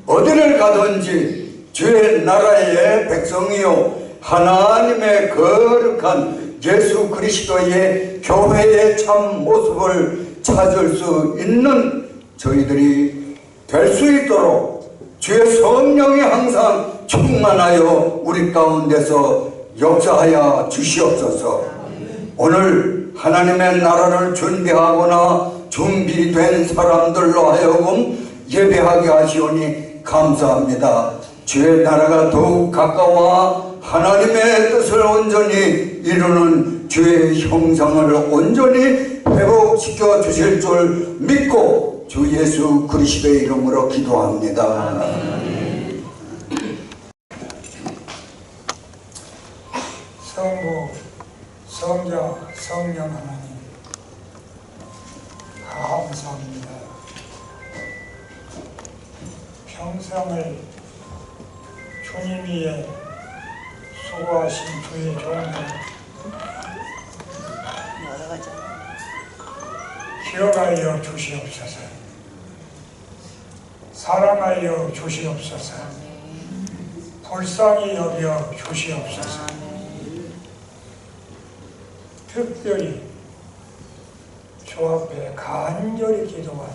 어디를 가든지 주의 나라의 백성이요 하나님의 거룩한 예수 그리스도의 교회의 참 모습을 찾을 수 있는 저희들이 될 수 있도록 주의 성령이 항상 충만하여 우리 가운데서 역사하여 주시옵소서. 오늘 하나님의 나라를 준비하거나 준비된 사람들로 하여금 예배하게 하시오니 감사합니다. 주의 나라가 더욱 가까워 하나님의 뜻을 온전히 이루는 주의 형상을 온전히 회복시켜 주실 줄 믿고 주 예수 그리스도의 이름으로 기도합니다. 성부, 성자, 성령 하나님 감사합니다. 평생을 주님 위에 수고하신 주의 종들 기억하여 주시옵소서. 사랑하여 주시옵소서. 불쌍히 여겨 주시옵소서. 특별히 주 앞에 간절히 기도한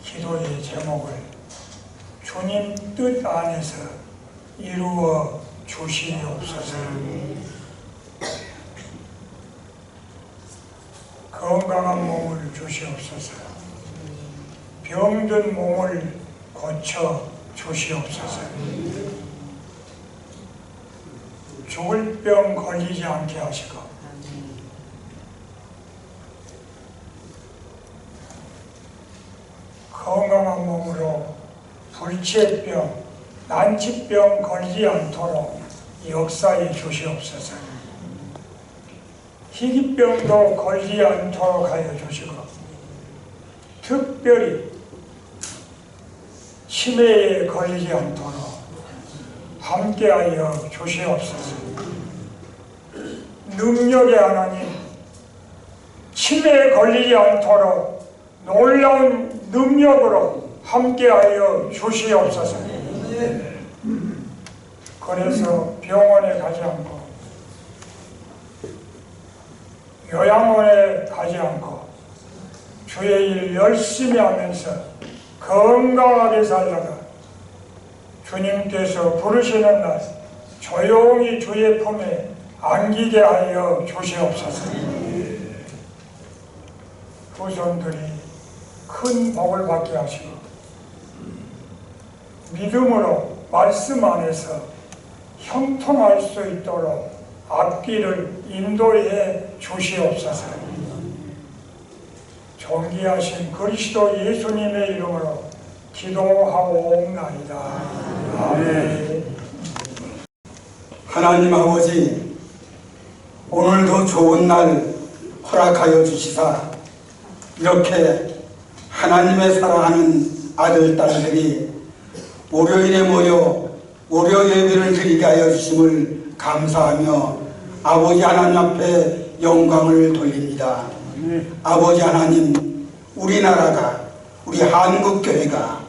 기도의 제목을 주님 뜻 안에서 이루어 주시옵소서. 건강한 몸을 주시옵소서. 병든 몸을 고쳐 주시옵소서. 죽을 병 걸리지 않게 하시고 건강한 몸으로 불치병, 난치병 걸리지 않도록 역사해 주시옵소서. 희귀병도 걸리지 않도록 하여 주시고 특별히 치매에 걸리지 않도록 함께하여 주시옵소서. 능력의 하나님, 치매에 걸리지 않도록 놀라운 능력으로 함께하여 주시옵소서. 그래서 병원에 가지 않고 요양원에 가지 않고 주의 일 열심히 하면서 건강하게 살다가 주님께서 부르시는 날 조용히 주의 품에 안기게 하여 주시옵소서. 후손들이 큰 복을 받게 하시고 믿음으로 말씀 안에서 형통할 수 있도록 앞길을 인도해 주시옵소서. 존귀하신 그리스도 예수님의 이름으로 기도하옵나이다. 아멘. 하나님 아버지, 오늘도 좋은 날 허락하여 주시사 이렇게 하나님의 사랑하는 아들, 딸들이 월요일에 모여 월요 예배를 드리게 하여 주심을 감사하며 아버지 하나님 앞에 영광을 돌립니다. 아버지 하나님, 우리나라가, 우리 한국교회가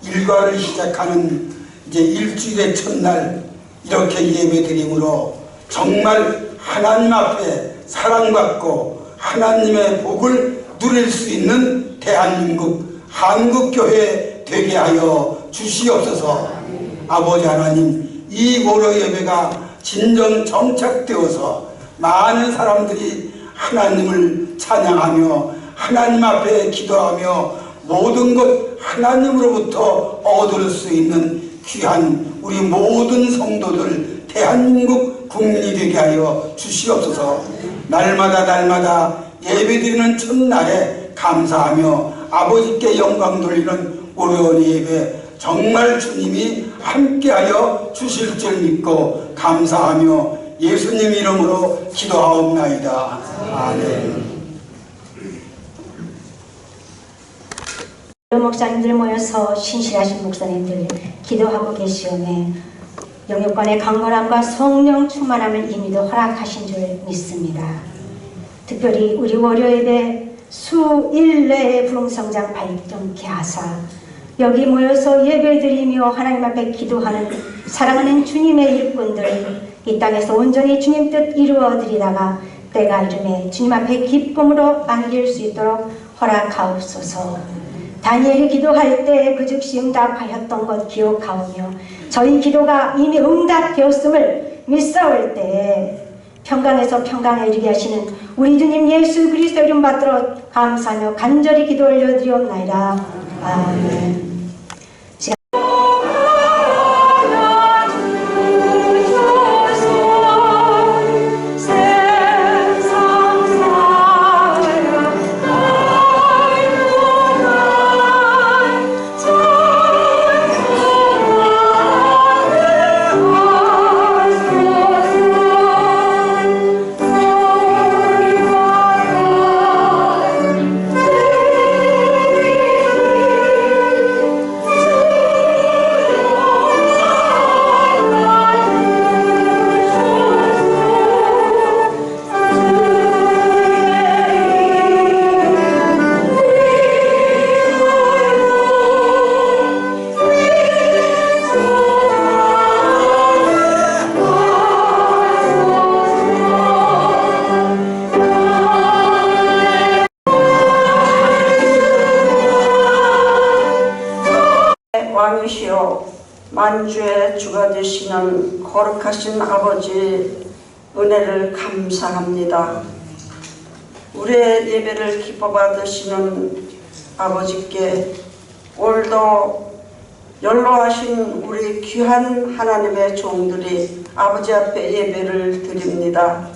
일과를 시작하는 이제 일주일의 첫날 이렇게 예배 드림으로 정말 하나님 앞에 사랑받고 하나님의 복을 누릴 수 있는 대한민국 한국교회 되게 하여 주시옵소서. 아버지 하나님, 이 월요 예배가 진정 정착되어서 많은 사람들이 하나님을 찬양하며 하나님 앞에 기도하며 모든 것 하나님으로부터 얻을 수 있는 귀한 우리 모든 성도들 대한민국 국민이 되게 하여 주시옵소서. 날마다 예배드리는 첫날에 감사하며 아버지께 영광 돌리는 월요 예배 정말 주님이 함께하여 주실 줄 믿고 감사하며 예수님 이름으로 기도하옵나이다. 아멘. 목사님들 모여서 신실하신 목사님들 기도하고 계시오매 영육간의 강건함과 성령 충만함을 이미도 허락하신 줄 믿습니다. 특별히 우리 월요일에 수일 내에 부흥성장 발전케 하사 여기 모여서 예배드리며 하나님 앞에 기도하는 사랑하는 주님의 일꾼들 이 땅에서 온전히 주님 뜻 이루어드리다가 때가 이름에 주님 앞에 기쁨으로 안길 수 있도록 허락하옵소서. 다니엘이 기도할 때 그 즉시 응답하였던 것 기억하오며 저희 기도가 이미 응답되었음을 믿사올 때에 평강에서 평강에 이르게 하시는 우리 주님 예수 그리스도 이름 받들어 감사하며 간절히 기도 올려드리옵나이다. 아멘. 왕이시여 만주의 주가 되시는 거룩하신 아버지 은혜를 감사합니다. 우리의 예배를 기뻐 받으시는 아버지께 오늘도 연로하신 우리 귀한 하나님의 종들이 아버지 앞에 예배를 드립니다.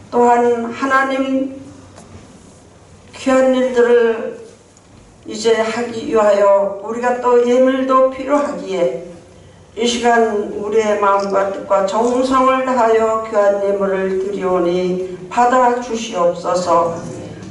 또한 하나님 귀한 일들을 이제 하기 위하여 우리가 또 예물도 필요하기에 이 시간 우리의 마음과 뜻과 정성을 다하여 귀한 예물을 드리오니 받아 주시옵소서.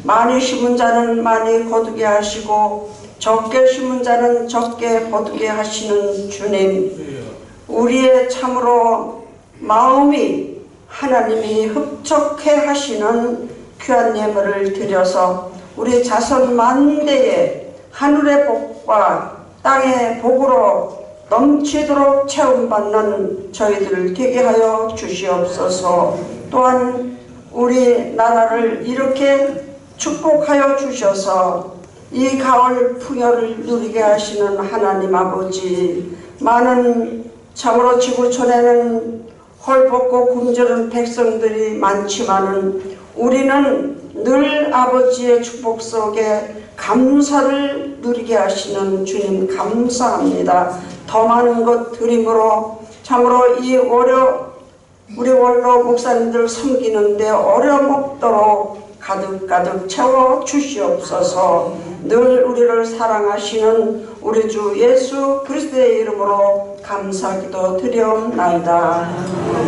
많이 심은 자는 많이 거두게 하시고 적게 심은 자는 적게 거두게 하시는 주님, 우리의 참으로 마음이 하나님이 흡족해 하시는 귀한 예물을 드려서 우리 자손 만대에 하늘의 복과 땅의 복으로 넘치도록 체험받는 저희들 되게 하여 주시옵소서. 또한 우리 나라를 이렇게 축복하여 주셔서 이 가을 풍요를 누리게 하시는 하나님 아버지, 많은 참으로 지구촌에는 헐벗고 굶주린 백성들이 많지만은 우리는 늘 아버지의 축복 속에 감사를 누리게 하시는 주님 감사합니다. 더 많은 것 드림으로 참으로 이 우리 원로 목사님들 섬기는데 어려움 없도록 가득가득 채워 주시옵소서. 늘 우리를 사랑하시는 우리 주 예수 그리스도의 이름으로 감사기도 드려옵나이다.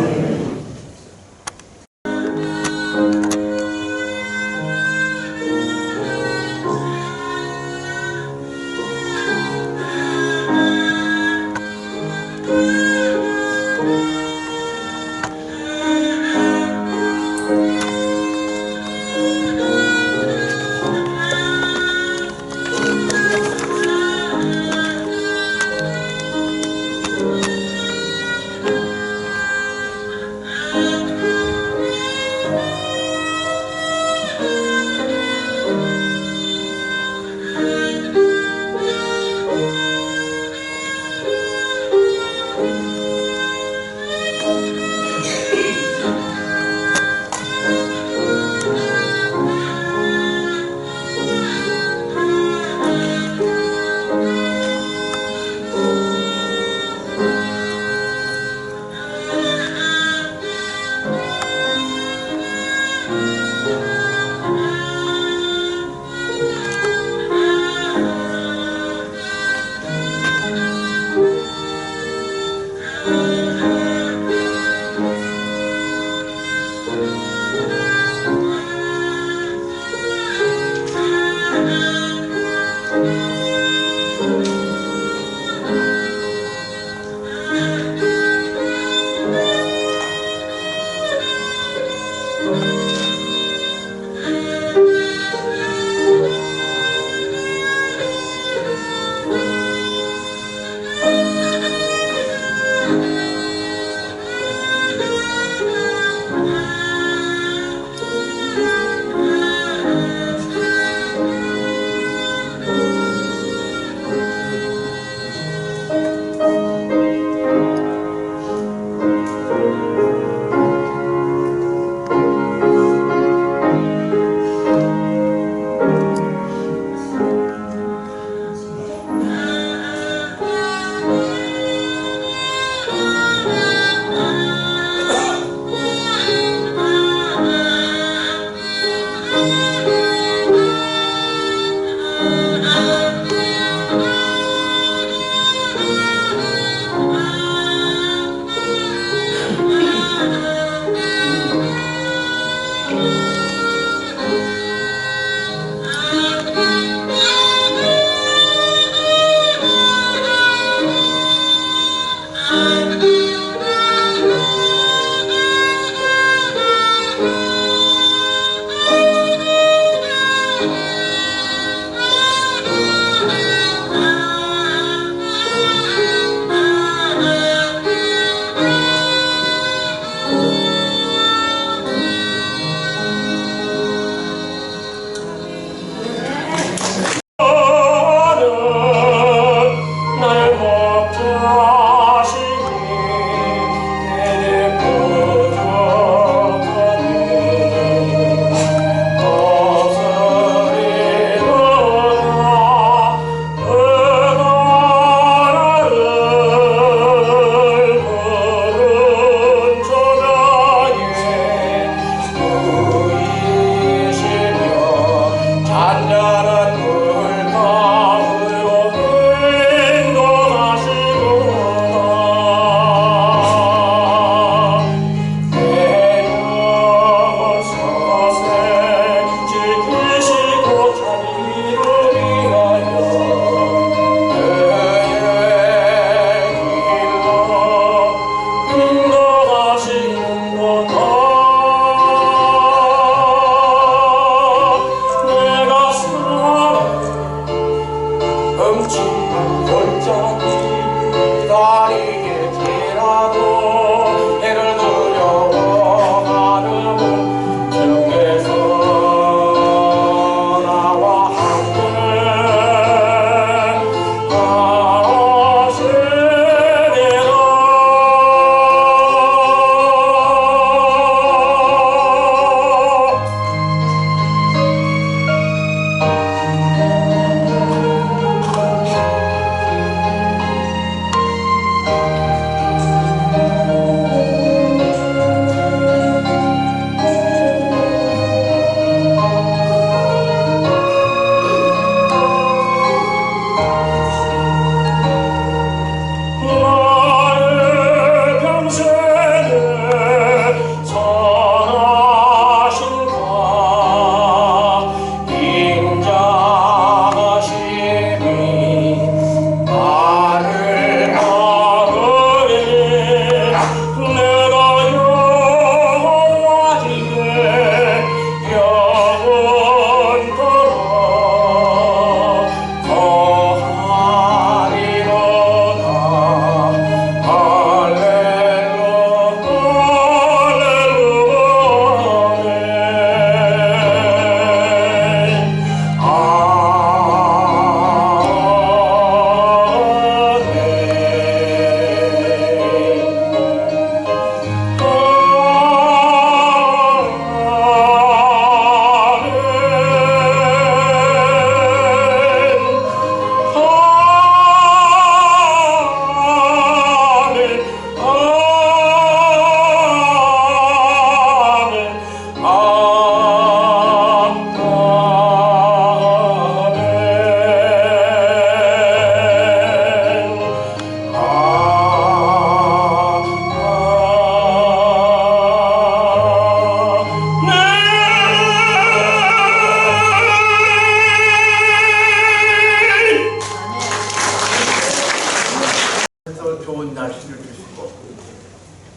더 좋은 날씨를 주시고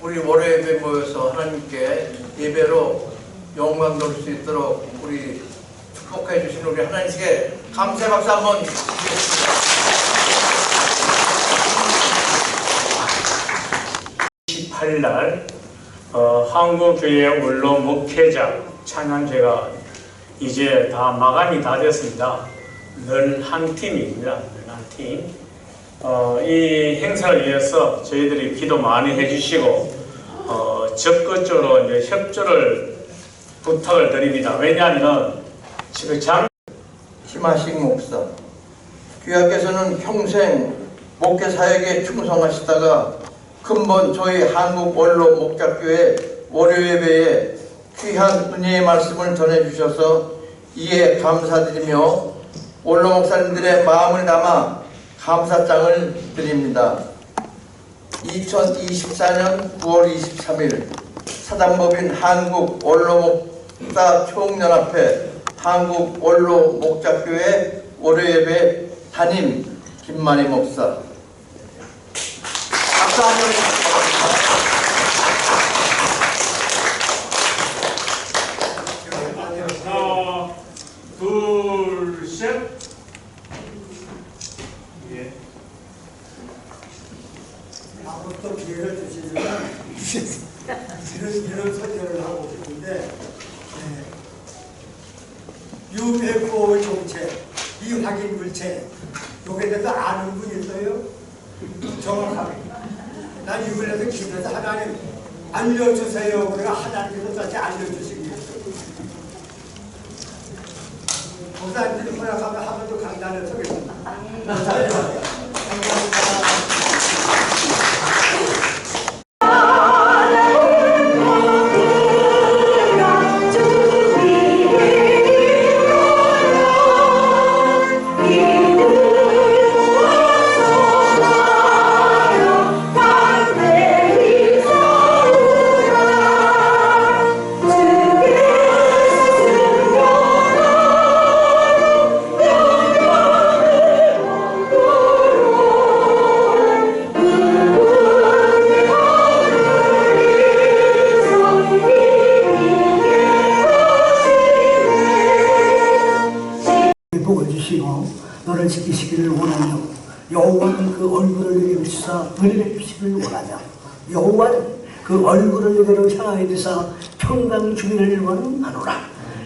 우리 월요 예배 모여서 하나님께 예배로 영광 돌릴 수 있도록 우리 축복해 주신 우리 하나님께 감사의 박수 한번 드리겠습니다. 28일 한국교회 원로 목회자 찬양제가 이제 다 마감이 다 됐습니다. 늘 한 팀입니다. 늘 한 팀. 이 행사를 위해서 저희들이 기도 많이 해주시고 적극적으로 이제 협조를 부탁을 드립니다. 왜냐하면 지금 김하식 목사 귀하께서는 평생 목회 사역에 충성하시다가 근본 저희 한국 원로 목자교회 월요 예배에 귀한 은혜의 말씀을 전해주셔서 이에 감사드리며 원로 목사님들의 마음을 담아 감사장을 드립니다. 2024년 9월 23일 사단법인 한국 원로 목사 총연합회 한국 원로 목자교회 월요 예배 담임 김만희 목사. 박수 한번 하나, 둘, 셋. 예. 아무것도 기회를 주시면 이런 설교를 하고 싶은데 UFO 정체, 미확인 물체 요게 대해서 아는 분 있어요? 정확하게 난 이번에도 기도해서 하나님 알려주세요. 우리가 하나님께서 다시 알려주시기 위해서 목사님들이 허락하면 한 번 더 강단을 서겠습니다. 감사합니다. 복을 주시고 너를 지키시기를 원하며 여호와는 그 얼굴을 내게 비추사 은혜를 주시기를 원하며 여호와는 그 얼굴을 내게로 향하여 드사 평강 주기를 원하노라.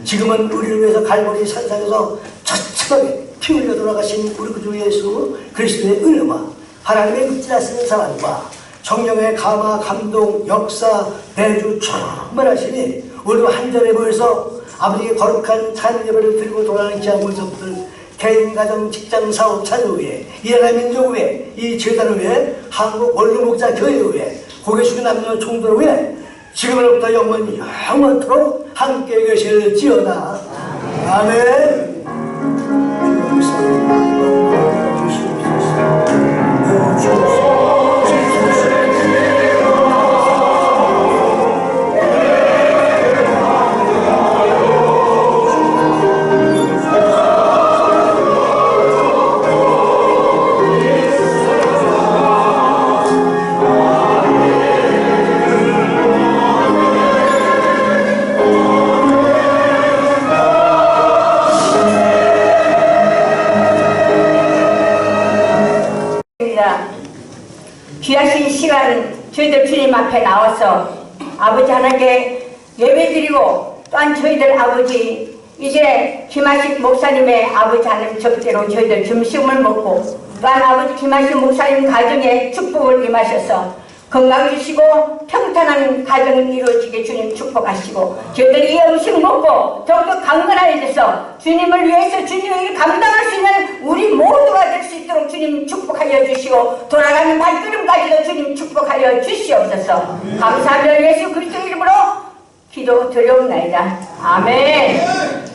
지금은 우리를 위해서 갈보리 산상에서 처참하게 피 흘려 돌아가신 우리 구주 예수 그리스도의 은혜와 하나님의 극진하신 사랑과 성령의 감화 감동 역사 내주 충만하시니 우리도 한절에 모여서 아버지의 거룩한 찬양 예배를 드리고 돌아가는 기한 모습들 개인, 가정, 직장, 사업, 자녀 위에 이 나라 민족 위에 이 제단을 위해 한국 원로 목자 교회 위에 고개 숙인 남녀 총들 위에 지금으로부터 영원토록 함께 계실지어다. 아멘. 귀하신 시간 저희들 주님 앞에 나와서 아버지 하나님께 예배드리고 또한 저희들 아버지 이제 김하식 목사님의 아버지 하나님 접대로 저희들 점심을 먹고 또한 아버지 김하식 목사님 가정에 축복을 임하셔서 건강 주시고 평탄한 가정을 이루어지게 주님 축복하시고 저희들이 이 음식 먹고 더욱더 강건하여져서 주님을 위해서 주님을 감당할 수 있는 우리 모두가 될 수 있도록 주님 축복하여 주시고 돌아가는 발걸음까지도 주님 축복하여 주시옵소서. 감사하며 예수 그리스도 이름으로 기도 드려옵나이다. 아멘.